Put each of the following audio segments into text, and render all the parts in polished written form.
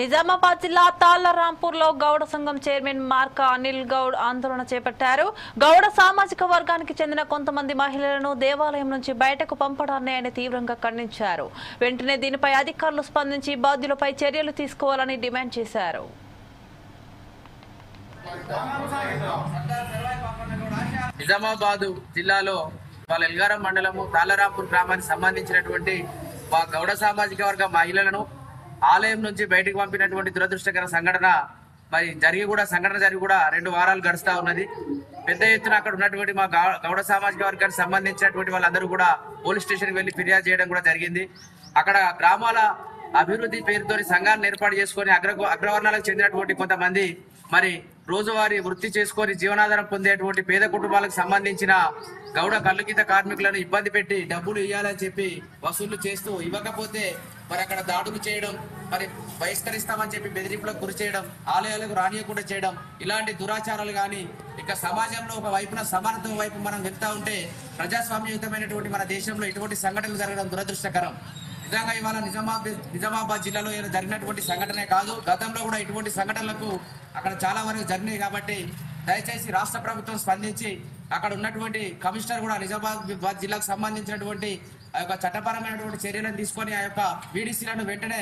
నిజామాబాద్ జిల్లా తాళ్లరాంపూర్లో గౌడ సంఘం చైర్మన్ మార్క అనిల్ గౌడ్ ఆందోళన చేపట్టారు. గౌడ సామాజిక వర్గానికి చెందిన కొంతమంది మహిళలను దేవాలయం నుంచి బయటకు పంపడాన్ని ఆయన తీవ్రంగా ఖండించారు. వెంటనే దీనిపై అధికారులు స్పందించి బాధ్యులపై చర్యలు తీసుకోవాలని డిమాండ్ చేశారు. నిజామాబాద్ జిల్లాలో ఎల్గారం మండలము తాళ్లరాంపూర్ గ్రామానికి సంబంధించినటువంటి మా గౌడ సామాజిక వర్గ మహిళలను ఆలయం నుంచి బయటకు పంపినటువంటి దురదృష్టకర సంఘటన సంఘటన జరిగి కూడా 2 వారాలు గడుస్తా ఉన్నది. పెద్ద ఎత్తున అక్కడ ఉన్నటువంటి మా గౌడ సామాజిక వర్గానికి సంబంధించినటువంటి వాళ్ళందరూ కూడా పోలీస్ స్టేషన్కి వెళ్లి ఫిర్యాదు చేయడం కూడా జరిగింది. అక్కడ గ్రామాల అభివృద్ధి పేరుతో సంఘాలను ఏర్పాటు చేసుకొని అగ్రవర్ణాలకు చెందినటువంటి కొంతమంది రోజువారీ వృత్తి చేసుకొని జీవనాధారం పొందేటువంటి పేద కుటుంబాలకు సంబంధించిన గౌడ కల్లుగీత కార్మికులను ఇబ్బంది పెట్టి డబ్బులు ఇవ్వాలని చెప్పి వసూళ్లు చేస్తూ ఇవ్వకపోతే అక్కడ దాడులు చేయడం, బహిష్కరిస్తామని చెప్పి బెదిరింపులకు గురి చేయడం, ఆలయాలకు రానియకుండా చేయడం, ఇలాంటి దురాచారాలు కానీ ఇక సమాజంలో ఒక వైపున సమానత్వం వైపు మనం వెళ్తా ఉంటే ప్రజాస్వామ్యయుతమైనటువంటి మన దేశంలో ఇటువంటి సంఘటనలు జరగడం దురదృష్టకరం. నిజంగా ఇవాళ నిజామాబాద్ జిల్లాలో జరిగినటువంటి సంఘటనే కాదు, గతంలో కూడా ఇటువంటి సంఘటనలకు అక్కడ చాలా వరకు జరిగినాయి. కాబట్టి దయచేసి రాష్ట్ర ప్రభుత్వం స్పందించి అక్కడ ఉన్నటువంటి కమిషనర్ కూడా నిజామాబాద్ జిల్లాకు సంబంధించినటువంటి ఆ యొక్క చట్టపరమైనటువంటి చర్యలను తీసుకొని ఆ యొక్క వీడీసీలను వెంటనే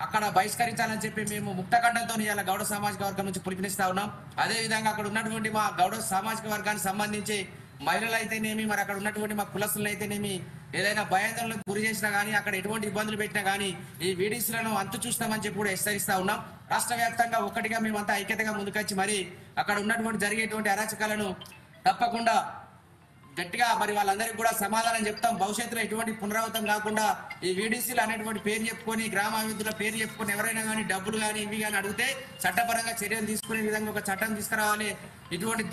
అక్కడ బహిష్కరించాలని చెప్పి మేము ముక్తఖండంతో ఇవాళ గౌడ సామాజిక వర్గం నుంచి పిలుపునిస్తా ఉన్నాం. అదేవిధంగా అక్కడ ఉన్నటువంటి మా గౌడ సామాజిక వర్గానికి సంబంధించి మహిళలు అయితేనేమి, అక్కడ ఉన్నటువంటి మా కులస్తులు అయితేనేమి ఏదైనా భయాందోళనకు గురి చేసినా కానీ అక్కడ ఎటువంటి ఇబ్బందులు పెట్టినా కానీ ఈ వీడీసీలను అంతు చూస్తామని చెప్పి కూడా హెచ్చరిస్తా ఉన్నాం. రాష్ట్ర వ్యాప్తంగా ఒక్కటిగా మేమంతా ఐక్యతగా ముందుకొచ్చి అక్కడ ఉన్నటువంటి జరిగేటువంటి అరాచకాలను తప్పకుండా గట్టిగా వాళ్ళందరికీ కూడా సమాధానం చెప్తాం. భవిష్యత్తులో ఎటువంటి పునరావృతం కాకుండా ఈ వీడీసీలు అనేటువంటి పేరు చెప్పుకొని గ్రామాభివృద్ధిలో పేరు చెప్పుకొని ఎవరైనా కానీ డబ్బులు కానీ ఇవి కానీ అడిగితే చట్టపరంగా చర్యలు తీసుకునే విధంగా ఒక చట్టం తీసుకురావాలి. ఇటువంటి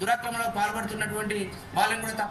దురాక్రమణలో పాల్పడుతున్నటువంటి వాళ్ళని కూడా